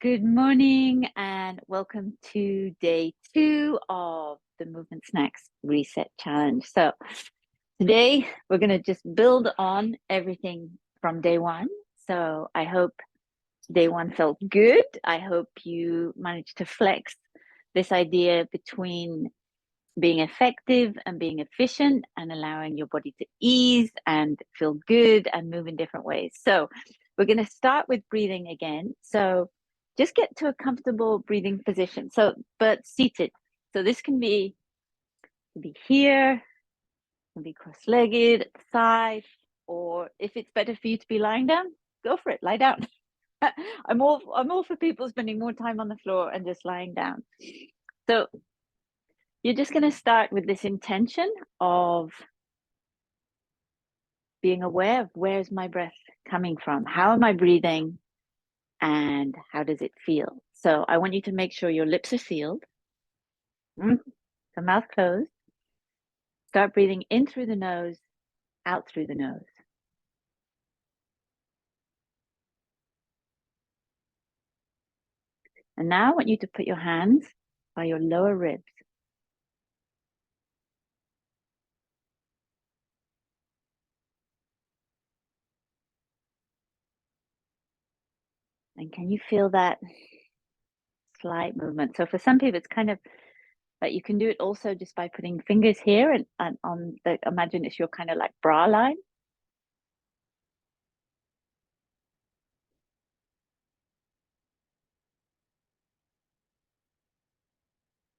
Good morning and welcome to day 2 of the Movement Snacks Reset Challenge. So today we're going to just build on everything from day 1. So I hope day 1 felt good. I hope you managed to flex this idea between being effective and being efficient and allowing your body to ease and feel good and move in different ways. So we're going to start with breathing again. So just get to a comfortable breathing position. So, but seated. So this can be here, can be cross-legged at the side, or if it's better for you to be lying down, go for it, lie down. I'm all for people spending more time on the floor and just lying down. So you're just going to start with this intention of being aware of where's my breath coming from? How am I breathing? And how does it feel? So I want you to make sure your lips are sealed, the mouth closed. Start breathing in through the nose, out through the nose. And now I want you to put your hands by your lower ribs. And can you feel that slight movement? So for some people, it's kind of, but you can do it also just by putting fingers here and on the, imagine it's your kind of like bra line.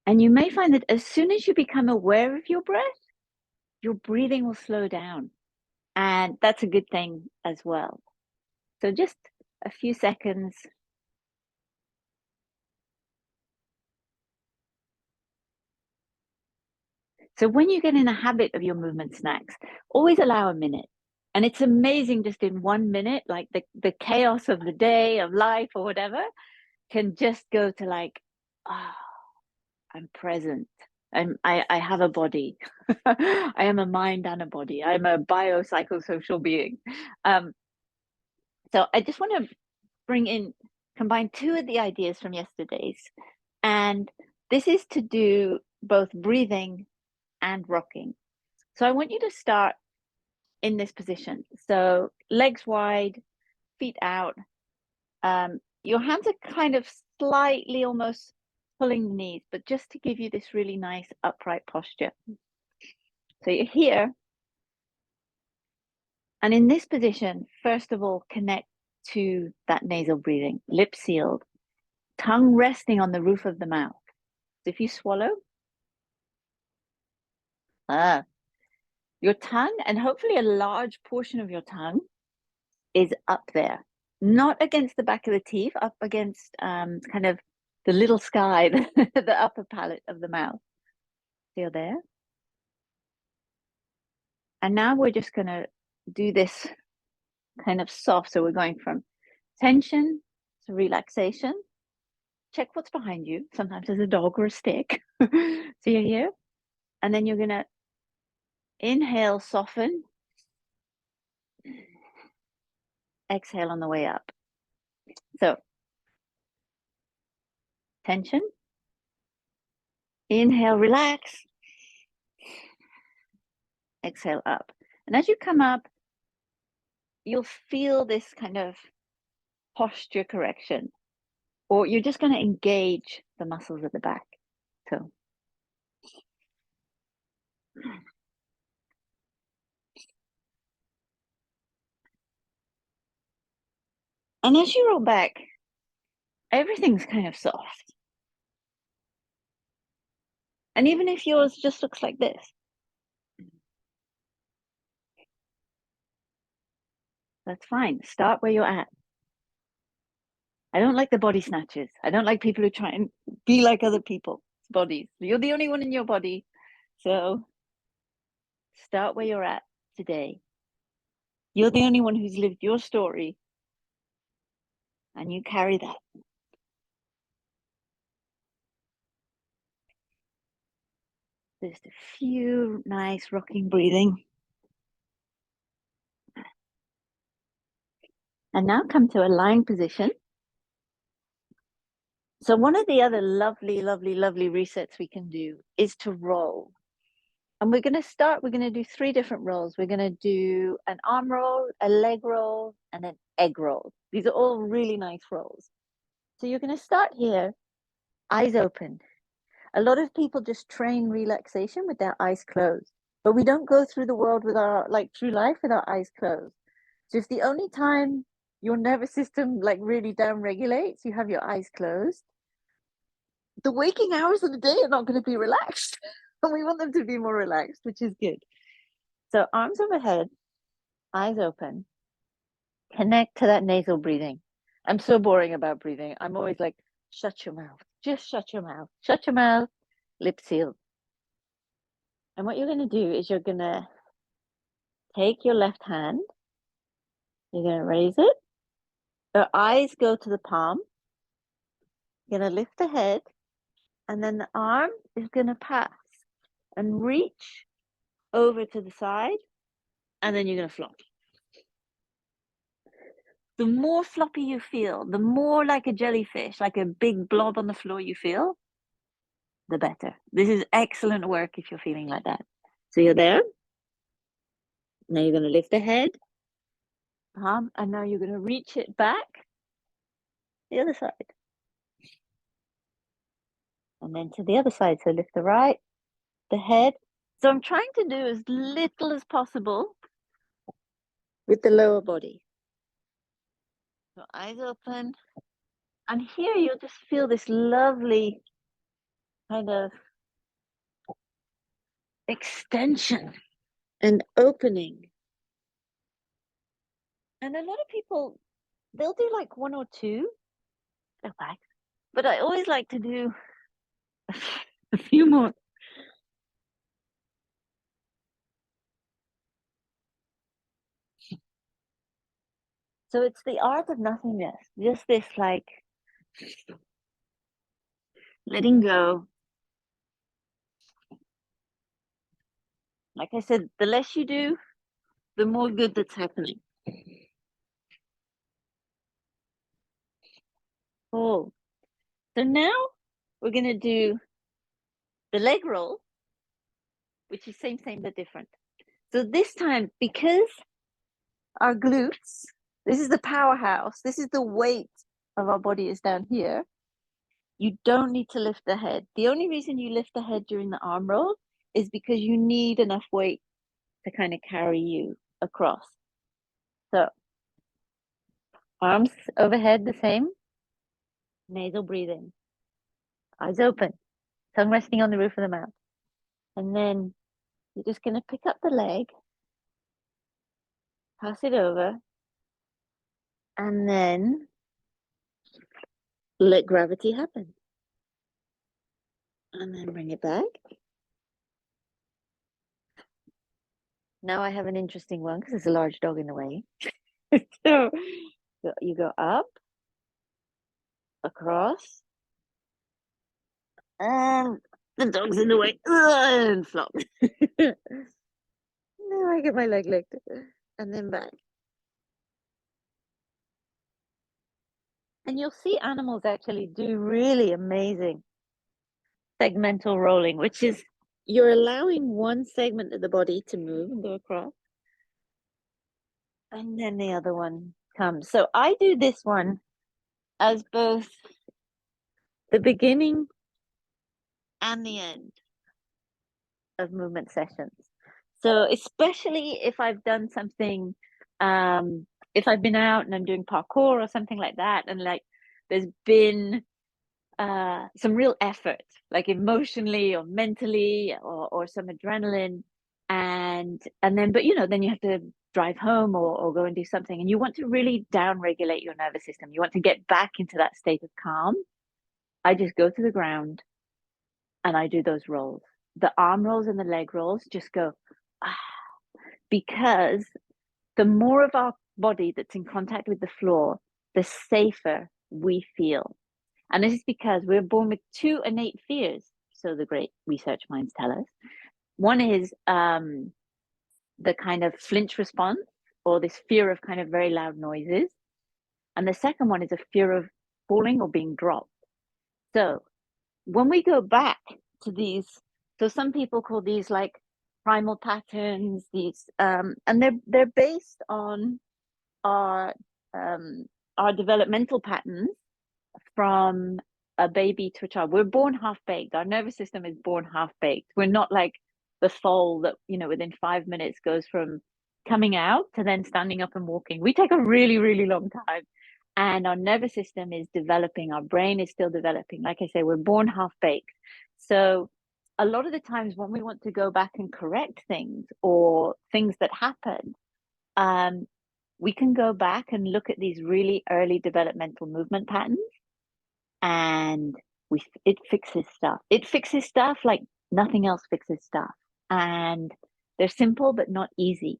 And you may find that as soon as you become aware of your breath, your breathing will slow down. And that's a good thing as well. So just a few seconds. So when you get in a habit of your movement snacks, always allow a minute. And it's amazing just in 1 minute, like the chaos of the day, of life or whatever, can just go to like, oh, I'm present. I have a body. I am a mind and a body. I'm a biopsychosocial being. So I just want to combine 2 of the ideas from yesterday's. And this is to do both breathing and rocking. So I want you to start in this position. So legs wide, feet out. Your hands are kind of slightly almost pulling the knees, but just to give you this really nice upright posture. So you're here. And in this position, first of all, connect to that nasal breathing, lips sealed, tongue resting on the roof of the mouth. So if you swallow, your tongue, and hopefully a large portion of your tongue, is up there, not against the back of the teeth, up against kind of the little sky, the upper palate of the mouth. Feel there. And now we're just going to do this kind of soft. So we're going from tension to relaxation. Check what's behind you. Sometimes there's a dog or a stick. So you're here. And then you're going to inhale, soften. Exhale on the way up. So tension. Inhale, relax. Exhale up. And as you come up, you'll feel this kind of posture correction, or you're just going to engage the muscles at the back. So and as you roll back, everything's kind of soft. And even if yours just looks like this, that's fine. Start where you're at. I don't like the body snatchers. I don't like people who try and be like other people's bodies. You're the only one in your body. So start where you're at today. You're the only one who's lived your story. And you carry that. Just a few nice rocking breathing. And now come to a lying position. So one of the other lovely, lovely, lovely resets we can do is to roll. And we're going to do three different rolls. We're going to do an arm roll, a leg roll, and an egg roll. These are all really nice rolls. So you're going to start here, eyes open. A lot of people just train relaxation with their eyes closed, but we don't go through the world with through life with our eyes closed. So if the only time your nervous system really down regulates, you have your eyes closed, the waking hours of the day are not going to be relaxed. And we want them to be more relaxed, which is good. So arms overhead, eyes open, connect to that nasal breathing. I'm so boring about breathing. I'm always like, shut your mouth, just shut your mouth, lip sealed. And what you're going to do is you're going to take your left hand, you're going to raise it, your eyes go to the palm, you're going to lift the head, and then the arm is going to pass and reach over to the side, and then you're going to flop. The more floppy you feel, the more like a jellyfish, like a big blob on the floor you feel, the better. This is excellent work if you're feeling like that. So you're there. Now you're going to lift the head, and now you're going to reach it back the other side. And then to the other side. So lift the right, the head. So I'm trying to do as little as possible with the lower body. So eyes open. And here you'll just feel this lovely kind of extension and opening. And a lot of people, they'll do like one or two. Okay. But I always like to do a few more. So it's the art of nothingness. Just this letting go. Like I said, the less you do, the more good that's happening. Cool. So now we're going to do the leg roll, which is same but different. So this time, because our glutes, this is the powerhouse, this is the weight of our body is down here, you don't need to lift the head. The only reason you lift the head during the arm roll is because you need enough weight to kind of carry you across. So arms overhead the same, nasal breathing, eyes open, tongue resting on the roof of the mouth. And then you're just going to pick up the leg, pass it over, and then let gravity happen. And then bring it back. Now I have an interesting one because there's a large dog in the way. So you go up, across, and the dog's in the way, and flop. Now I get my leg licked, and then back. And you'll see animals actually do really amazing segmental rolling, which is you're allowing one segment of the body to move and go across, and then the other one comes. So I do this one as both the beginning and the end of movement sessions. So especially if I've done something, if I've been out and I'm doing parkour or something like that, and there's been some real effort, like emotionally or mentally, or some adrenaline, and then but then you have to drive home or go and do something, and you want to really down regulate your nervous system. You want to get back into that state of calm. I just go to the ground and I do those rolls. The arm rolls and the leg rolls just go, because the more of our body that's in contact with the floor, the safer we feel. And this is because we're born with two innate fears, so the great research minds tell us. One is the kind of flinch response, or this fear of kind of very loud noises. And the second one is a fear of falling or being dropped. So when we go back to these, so some people call these like primal patterns, these and they're based on our um our developmental patterns from a baby to a child. We're born half baked. Our nervous system is born half baked. We're not like the foal that, within 5 minutes goes from coming out to then standing up and walking. We take a really, really long time. And our nervous system is developing. Our brain is still developing. Like I say, we're born half baked. So a lot of the times when we want to go back and correct things or things that happen, we can go back and look at these really early developmental movement patterns, and it fixes stuff. It fixes stuff like nothing else fixes stuff. And they're simple but not easy.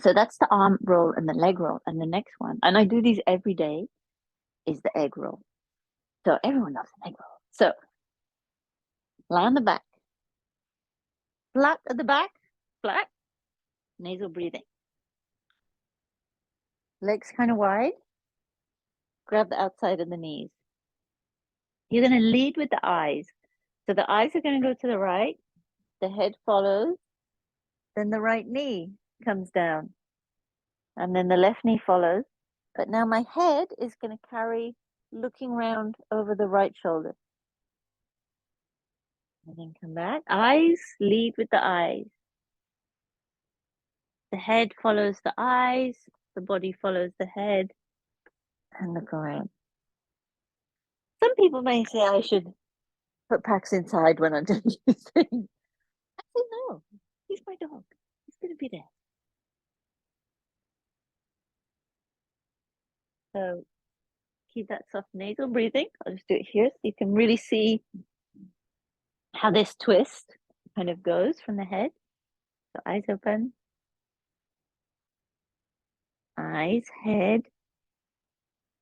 So that's the arm roll and the leg roll. And the next one, and I do these every day, is the egg roll. So everyone loves an egg roll. So lie on the back, flat at the back, flat, nasal breathing. Legs kind of wide. Grab the outside of the knees. You're going to lead with the eyes. So the eyes are going to go to the right, the head follows, then the right knee comes down, and then the left knee follows. But now my head is going to carry looking round over the right shoulder. And then come back. Eyes, lead with the eyes. The head follows the eyes, the body follows the head, and look around. Some people may say I should put Pax inside when I'm doing these things. I say no, he's my dog. He's going to be there. So keep that soft nasal breathing. I'll just do it here so you can really see how this twist kind of goes from the head. So eyes open, eyes, head,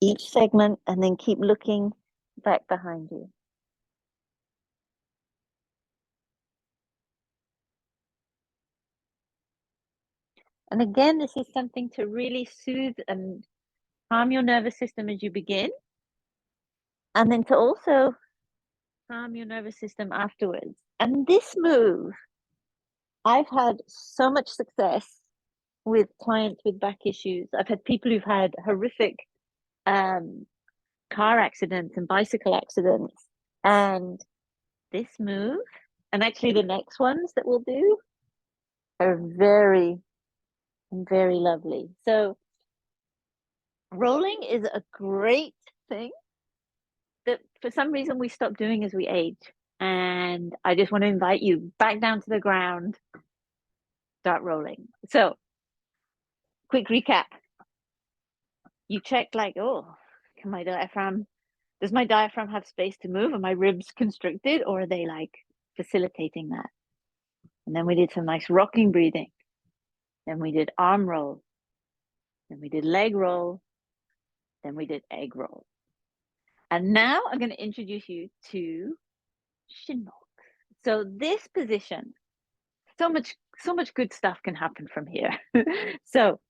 each segment, and then keep looking back behind you. And again, this is something to really soothe and calm your nervous system as you begin, and then to also calm your nervous system afterwards. And this move, I've had so much success with clients with back issues. I've had people who've had horrific car accidents and bicycle accidents. And this move, and actually the next ones that we'll do, are very, very lovely. So rolling is a great thing that for some reason we stop doing as we age. And I just want to invite you back down to the ground, start rolling. So quick recap. You check like, oh, does my diaphragm have space to move? Are my ribs constricted, or are they like facilitating that? And then we did some nice rocking breathing. Then we did arm roll. Then we did leg roll. Then we did egg roll. And now I'm going to introduce you to Shinbox. So this position, so much good stuff can happen from here. So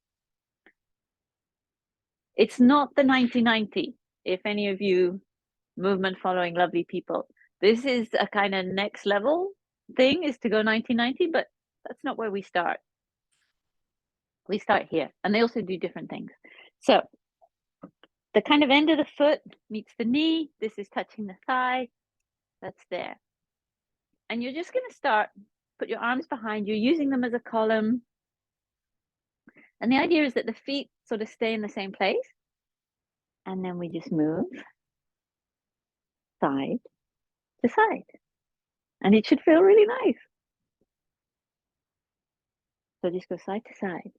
it's not the 90-90. If any of you movement following lovely people, this is a kind of next level thing, is to go 90-90, but that's not where we start. We start here, and they also do different things. So the kind of end of the foot meets the knee. This is touching the thigh. That's there. And you're just going to start, put your arms behind you, using them as a column. And the idea is that the feet sort of stay in the same place. And then we just move side to side. And it should feel really nice. So just go side to side.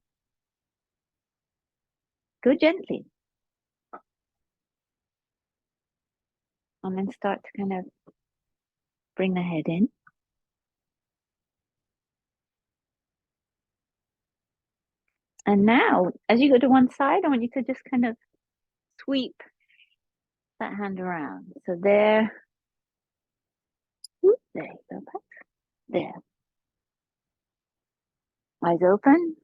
Go gently. And then start to kind of bring the head in. And now, as you go to one side, I want you to just kind of sweep that hand around. So there. There you go. There. Eyes open.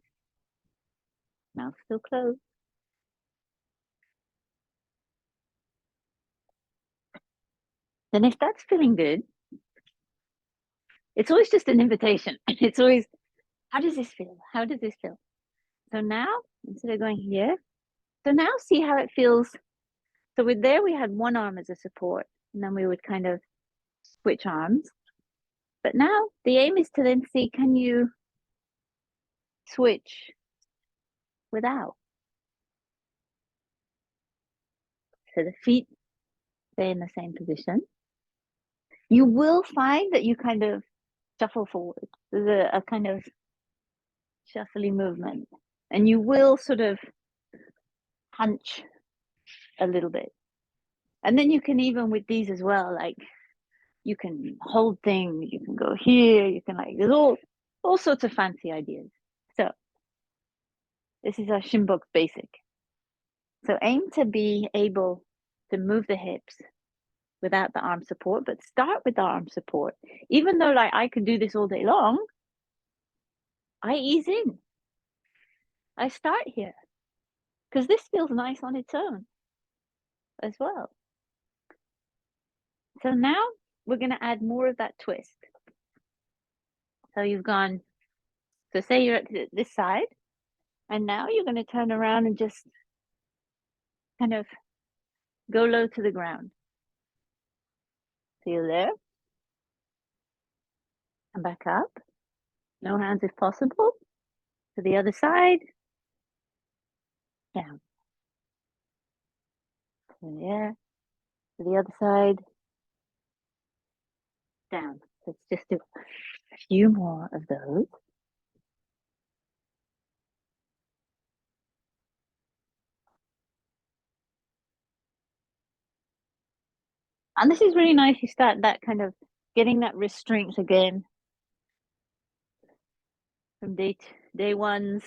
Mouth still closed. then if that's feeling good, it's always just an invitation. It's always, how does this feel? How does this feel? So now, instead of going here, so now see how it feels. So with there, we had one arm as a support, and then we would kind of switch arms. But now the aim is to then see, can you switch without? So the feet stay in the same position. You will find that you kind of shuffle forward. There's a kind of shuffly movement, and you will sort of hunch a little bit. And then you can even with these as well, like you can hold things, you can go here, you can like, there's all sorts of fancy ideas. So this is our Shinbox basic. So aim to be able to move the hips without the arm support, but start with the arm support. Even though like I could do this all day long, I ease in. I start here because this feels nice on its own as well. So now we're going to add more of that twist. So you've gone, so say you're at this side, and now you're going to turn around and just kind of go low to the ground. So you're there, come back up, no hands if possible, to the other side, down. Yeah, to the other side, down. Let's just do a few more of those. And this is really nice. You start that kind of getting that wrist strength again from day ones,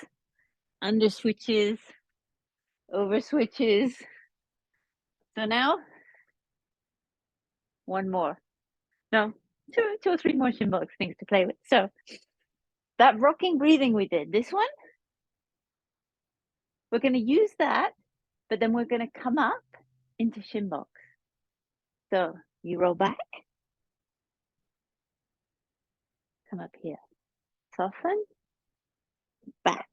under switches, over switches. So now, one more. No, two or three more Shinbox things to play with. So that rocking breathing we did, this one, we're going to use that, but then we're going to come up into Shinbox. So you roll back, come up here, soften, back.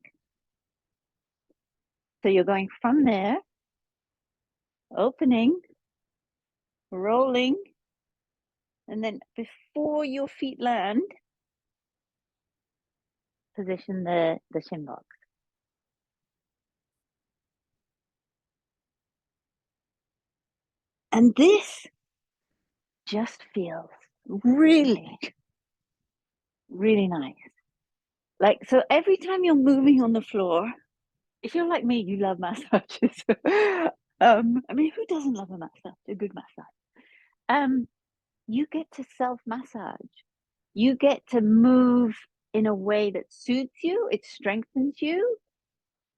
So you're going from there, opening, rolling, and then before your feet land, position the Shinbox. And this just feels really, really nice. Like, so every time you're moving on the floor, if you're like me, you love massages. I mean, who doesn't love a massage, a good massage? You get to self-massage. You get to move in a way that suits you. It strengthens you.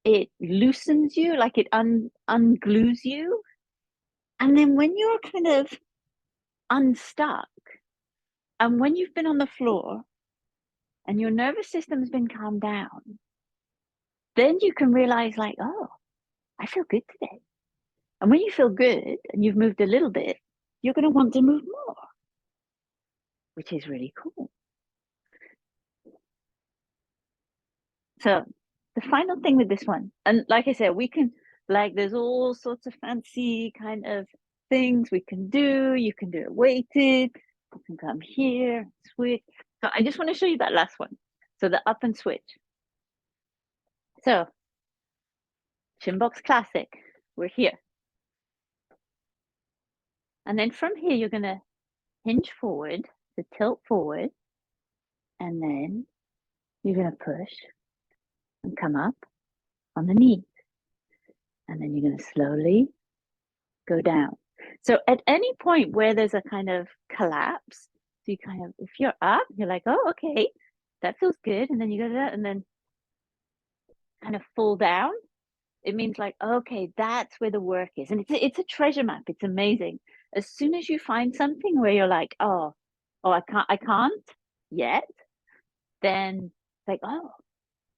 It loosens you, like it unglues you. And then when you're kind of unstuck, and when you've been on the floor and your nervous system's been calmed down, then you can realize like, oh, I feel good today. And when you feel good and you've moved a little bit, you're going to want to move more, which is really cool. So the final thing with this one, and like I said, we can, like, there's all sorts of fancy kind of things we can do. You can do it weighted. You can come here, switch. So I just want to show you that last one. So the up and switch. So Shinbox Classic, we're here. And then from here, you're going to hinge forward, to tilt forward, and then you're going to push and come up on the knees. And then you're going to slowly go down. So at any point where there's a kind of collapse, so you kind of, if you're up, you're like, oh, okay, that feels good. And then you go to that and then kind of fall down. It means like, okay, that's where the work is. And it's a treasure map. It's amazing. As soon as you find something where you're like, oh, I can't yet, then it's like, oh,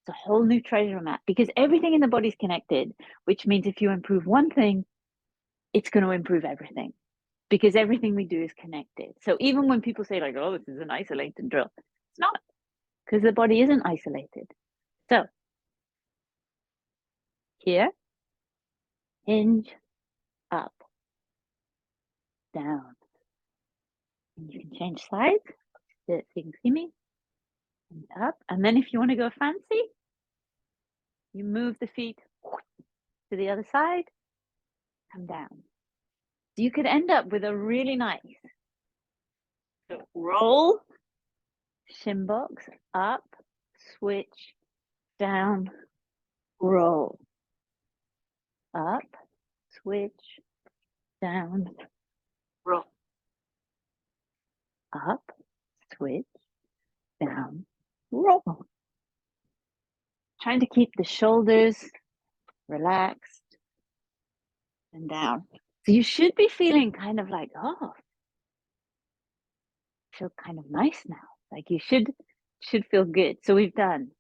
it's a whole new treasure map because everything in the body's connected, which means if you improve one thing, it's going to improve everything because everything we do is connected. So even when people say like, oh, this is an isolated drill, it's not, because the body isn't isolated. So here, hinge, up, down. And you can change sides so you can see me. And up. And then if you want to go fancy, you move the feet to the other side, come down. So you could end up with a really nice roll, Shinbox, up, switch, down, roll, up, switch, down, roll, up, switch, down, roll. Trying to keep the shoulders relaxed and down. So you should be feeling kind of like, oh, I feel kind of nice now. Like you should feel good. So we've done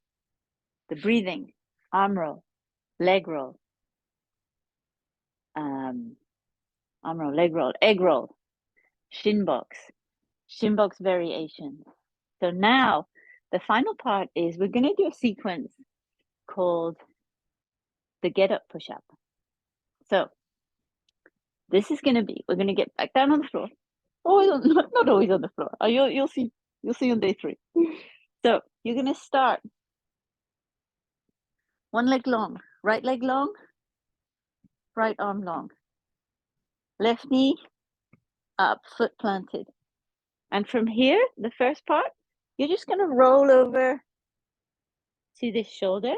the breathing, arm roll, leg roll, arm roll, leg roll, egg roll, Shinbox variation. So now the final part is we're going to do a sequence called the get up push up. So this is going to be, we're going to get back down on the floor. Always on, not always on the floor. You'll see on day 3. So you're going to start one leg long, right leg long, right arm long, left knee up, foot planted. And from here, the first part, you're just going to roll over to this shoulder,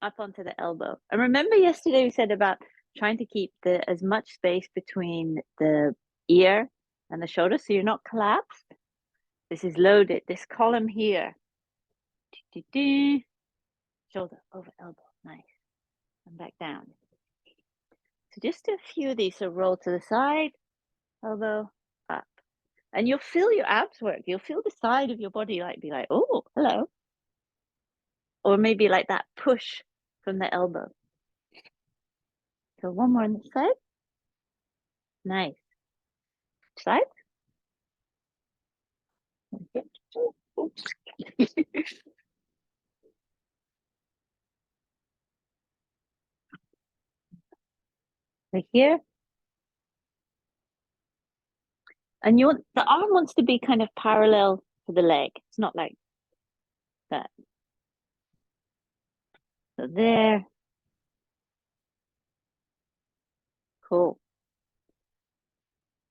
up onto the elbow. And remember yesterday we said about trying to keep as much space between the ear and the shoulder so you're not collapsed. This is loaded. This column here. Shoulder over elbow. Nice. And back down. So just a few of these. So roll to the side, elbow, up. And you'll feel your abs work. You'll feel the side of your body be like, oh, hello. Or maybe like that push from the elbow. So one more on this side. Nice. Side. Oops. Right here. And the arm wants to be kind of parallel to the leg. It's not like that. So there. Cool.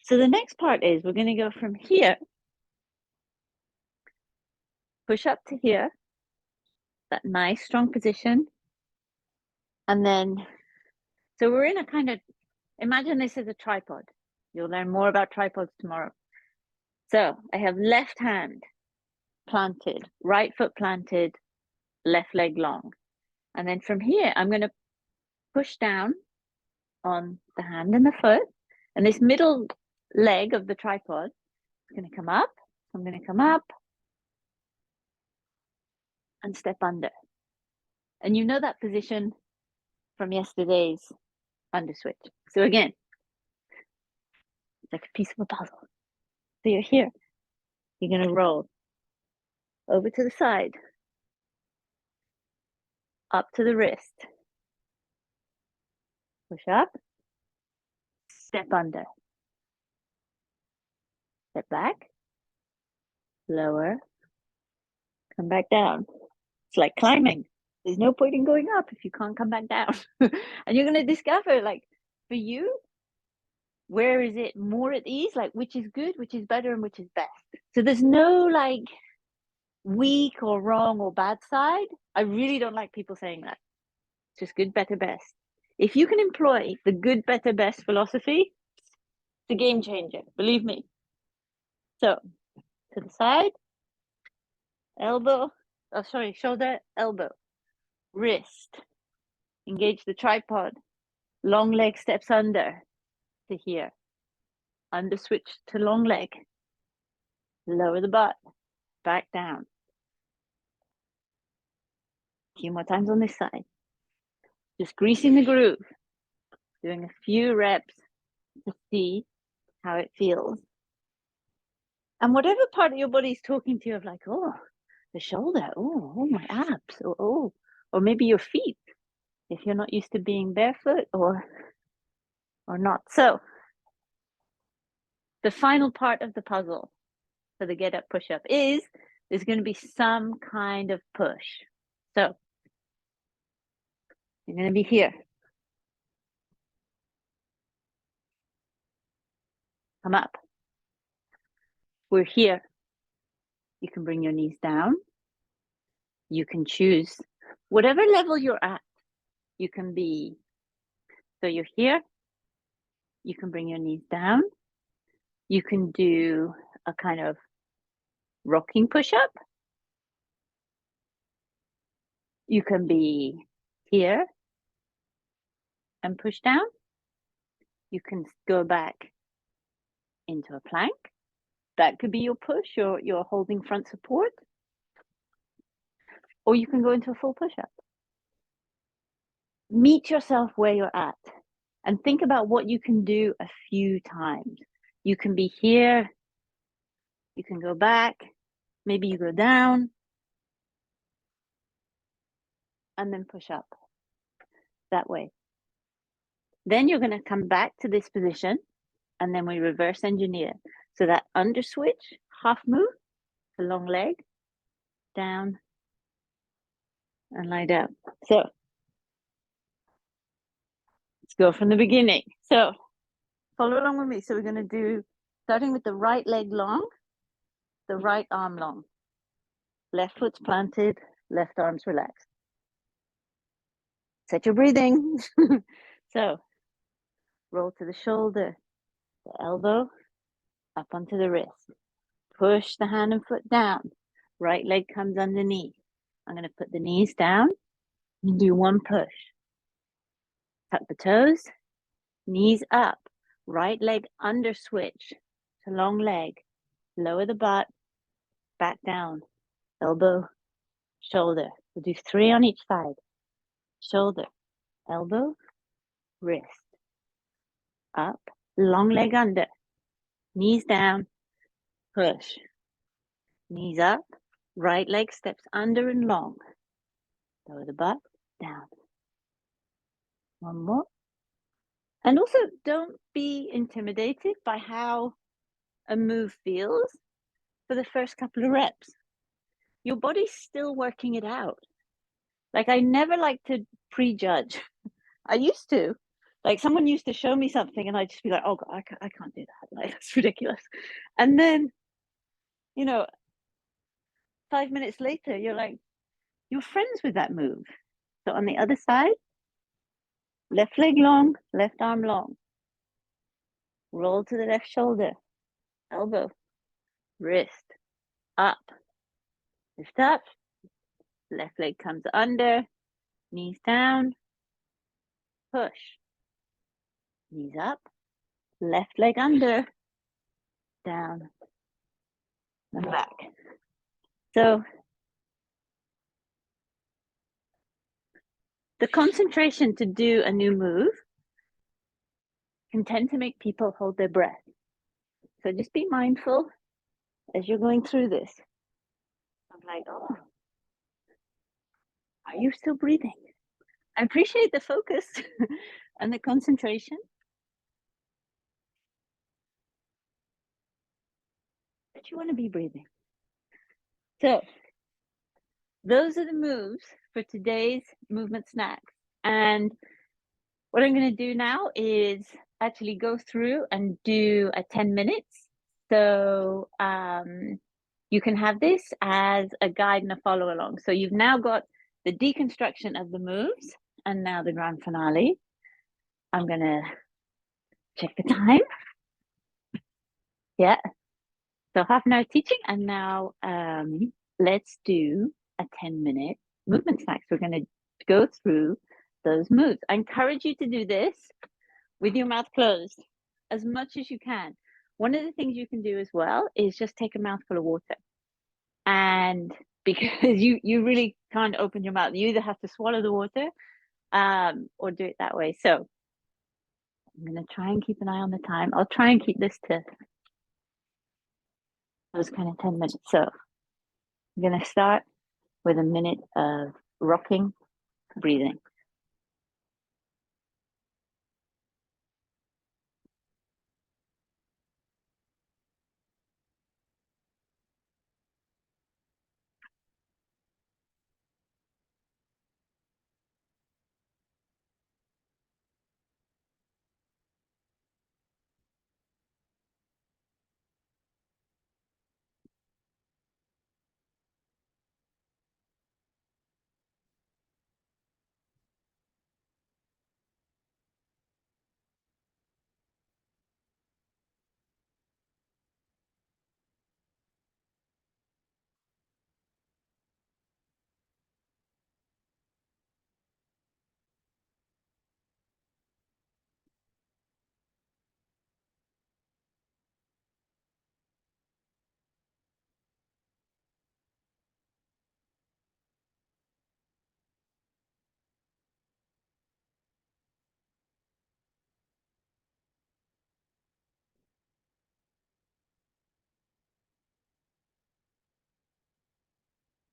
So the next part is we're going to go from here, push up to here, that nice strong position. And then, so we're in a kind of, imagine this as a tripod. You'll learn more about tripods tomorrow. So I have left hand planted, right foot planted, left leg long. And then from here, I'm going to push down on the hand and the foot. And this middle leg of the tripod is going to come up. I'm going to come up and step under. And you know that position from yesterday's under switch. So again, it's like a piece of a puzzle. So you're here. You're going to roll over to the side, up to the wrist, push up, step under, step back, lower, come back down. It's like climbing. There's no point in going up if you can't come back down. And you're going to discover, like, for you, where is it more at ease? Like, which is good, which is better, and which is best. So there's no, like, weak or wrong or bad side. I really don't like people saying that. It's just good, better, best. If you can employ the good, better, best philosophy, it's a game changer, believe me. So, to the side, elbow, shoulder, elbow, wrist, engage the tripod, long leg steps under to here, under switch to long leg, lower the butt, back down. A few more times on this side. Just greasing the groove, doing a few reps to see how it feels. And whatever part of your body is talking to you of like, oh, the shoulder, oh, my abs, or maybe your feet, if you're not used to being barefoot or not. So the final part of the puzzle for the get up push up is there's going to be some kind of push. So you're going to be here. Come up. We're here. You can bring your knees down. You can choose whatever level you're at. You can be, so you're here. You can bring your knees down. You can do a kind of rocking push up. You can be here and push down. You can go back into a plank. That could be your push, or you're holding front support. Or you can go into a full push-up. Meet yourself where you're at and think about what you can do a few times. You can be here. You can go back. Maybe you go down. And then push up that way. Then you're going to come back to this position, and then we reverse engineer. So that under switch, half move, a long leg, down, and lie down. So let's go from the beginning. So follow along with me. So we're going to do, starting with the right leg long, the right arm long. Left foot's planted, left arm's relaxed. Set your breathing. So roll to the shoulder, the elbow, up onto the wrist. Push the hand and foot down. Right leg comes underneath. I'm going to put the knees down and do one push. Tuck the toes, knees up. Right leg under switch to long leg. Lower the butt, back down. Elbow, shoulder. We'll do 3 on each side. Shoulder, elbow, wrist. Up, long leg under. Knees down, push. Knees up, right leg steps under and long. Lower the butt, down. One more. And also, don't be intimidated by how a move feels for the first couple of reps. Your body's still working it out. Like, I never like to prejudge. I used to. Like, someone used to show me something and I'd just be like, oh, God, I can't do that. Like, that's ridiculous. And then, 5 minutes later, you're like, you're friends with that move. So on the other side, left leg long, left arm long. Roll to the left shoulder, elbow, wrist, up, lift up, left leg comes under, knees down, push, knees up, left leg under, down, and back. So the concentration to do a new move can tend to make people hold their breath. So just be mindful as you're going through this. I'm like, oh, are you still breathing? I appreciate the focus and the concentration. But you want to be breathing. So those are the moves for today's movement snacks. And what I'm going to do now is actually go through and do a 10 minutes. So you can have this as a guide and a follow along. So you've now got the deconstruction of the moves and now the grand finale. I'm going to check the time. Yeah. So half an hour teaching, and now let's do a 10-minute movement snacks. We're going to go through those moves. I encourage you to do this with your mouth closed as much as you can. One of the things you can do as well is just take a mouthful of water. And because you really can't open your mouth, you either have to swallow the water or do it that way. So I'm going to try and keep an eye on the time. I'll try and keep this to those kind of 10 minutes. So I'm going to start with a minute of rocking breathing.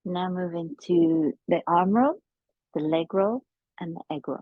Now move into the arm roll, the leg roll, and the egg roll.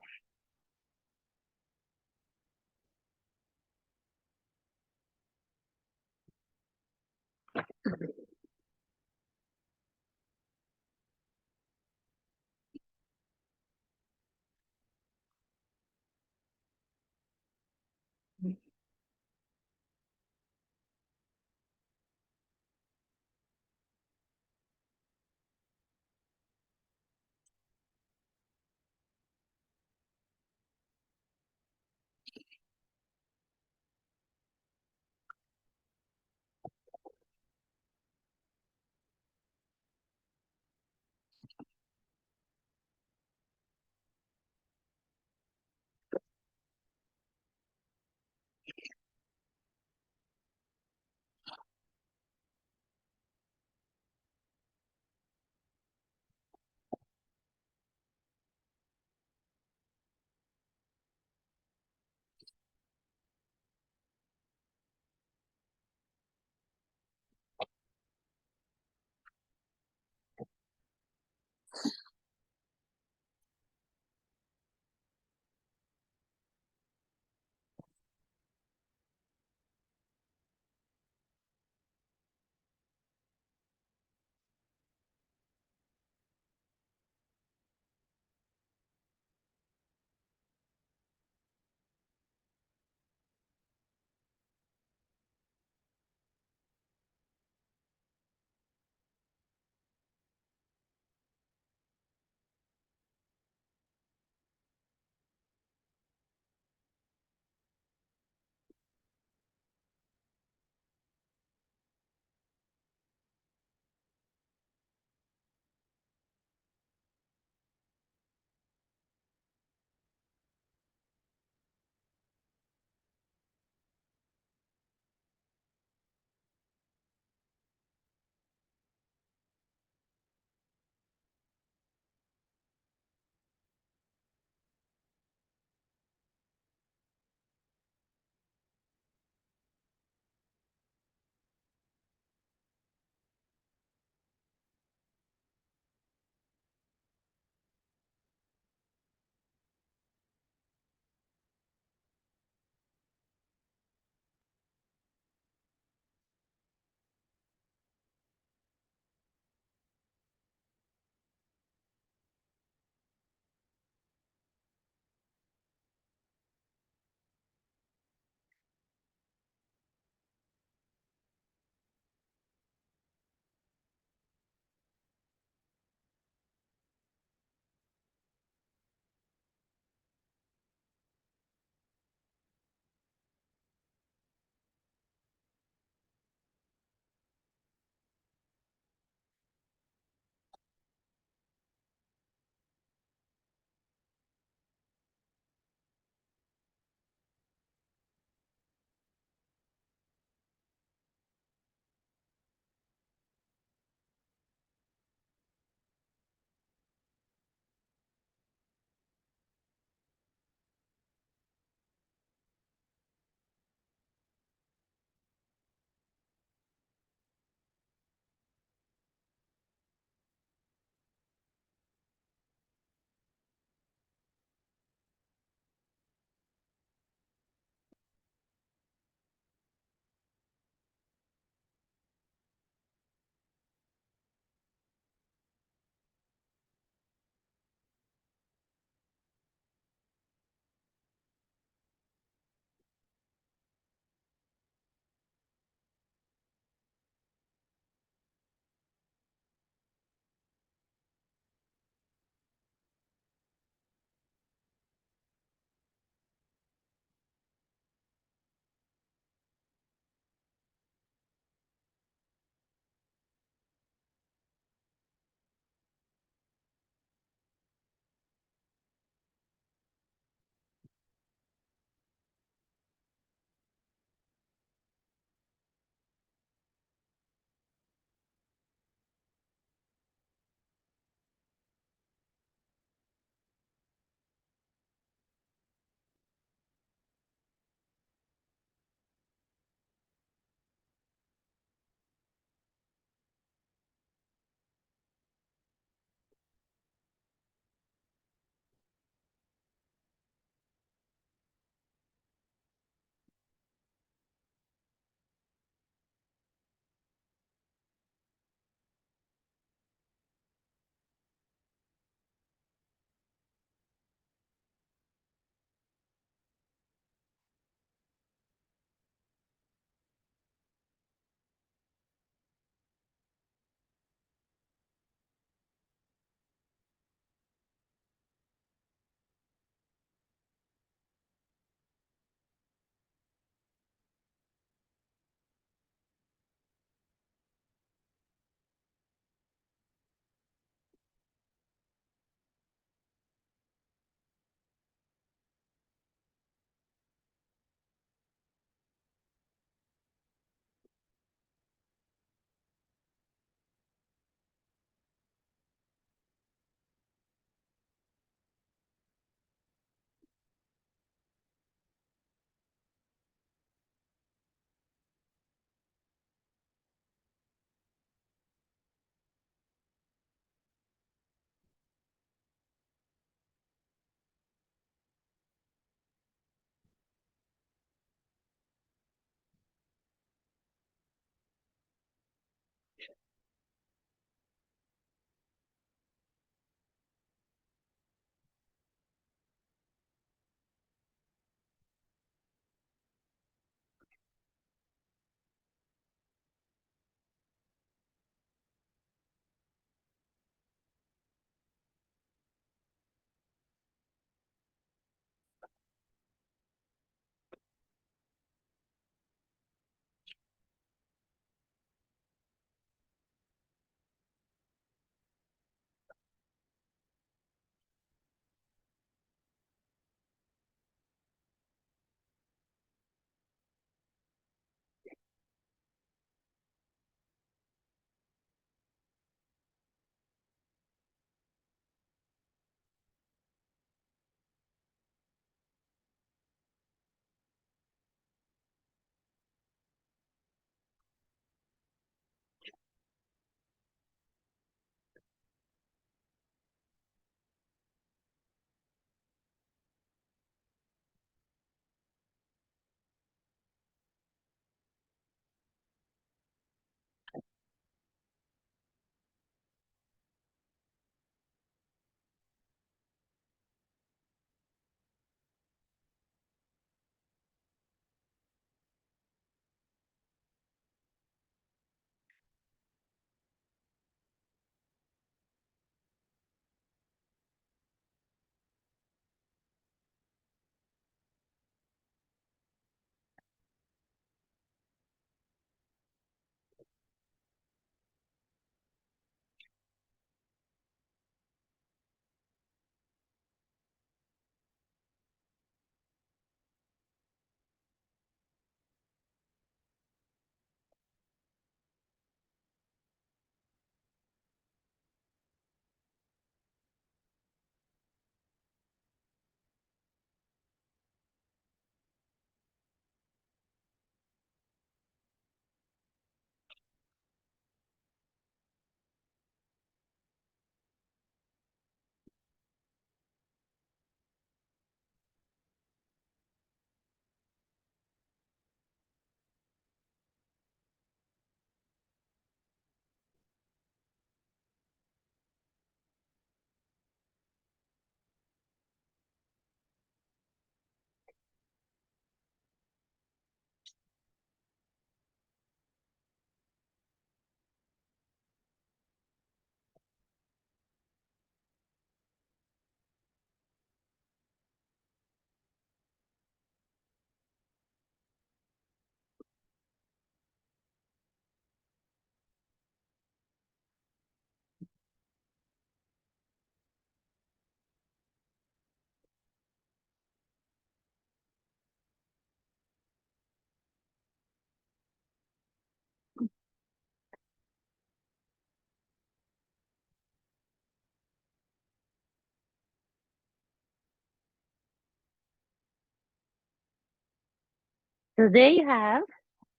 So there you have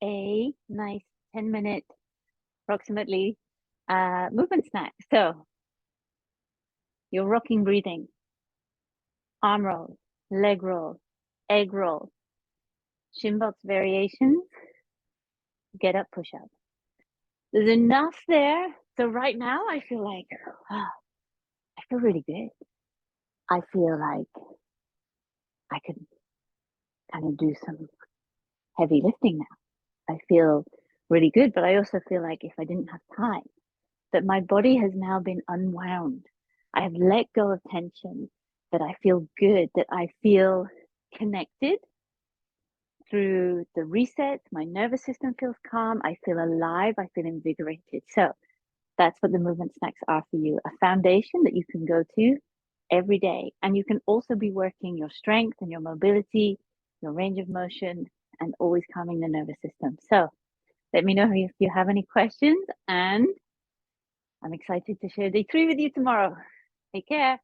a nice 10-minute approximately movement snack. So your rocking breathing, arm rolls, leg rolls, egg rolls, Shinbox variations, get up, push up. There's enough there. So right now I feel like, oh, I feel really good. I feel like I could kind of do some heavy lifting now. I feel really good, but I also feel like if I didn't have time, that my body has now been unwound. I have let go of tension, that I feel good, that I feel connected through the reset. My nervous system feels calm. I feel alive. I feel invigorated. So that's what the movement snacks are for you, a foundation that you can go to every day. And you can also be working your strength and your mobility, your range of motion, and always calming the nervous system. So let me know if you have any questions, and I'm excited to share day 3 with you tomorrow. Take care.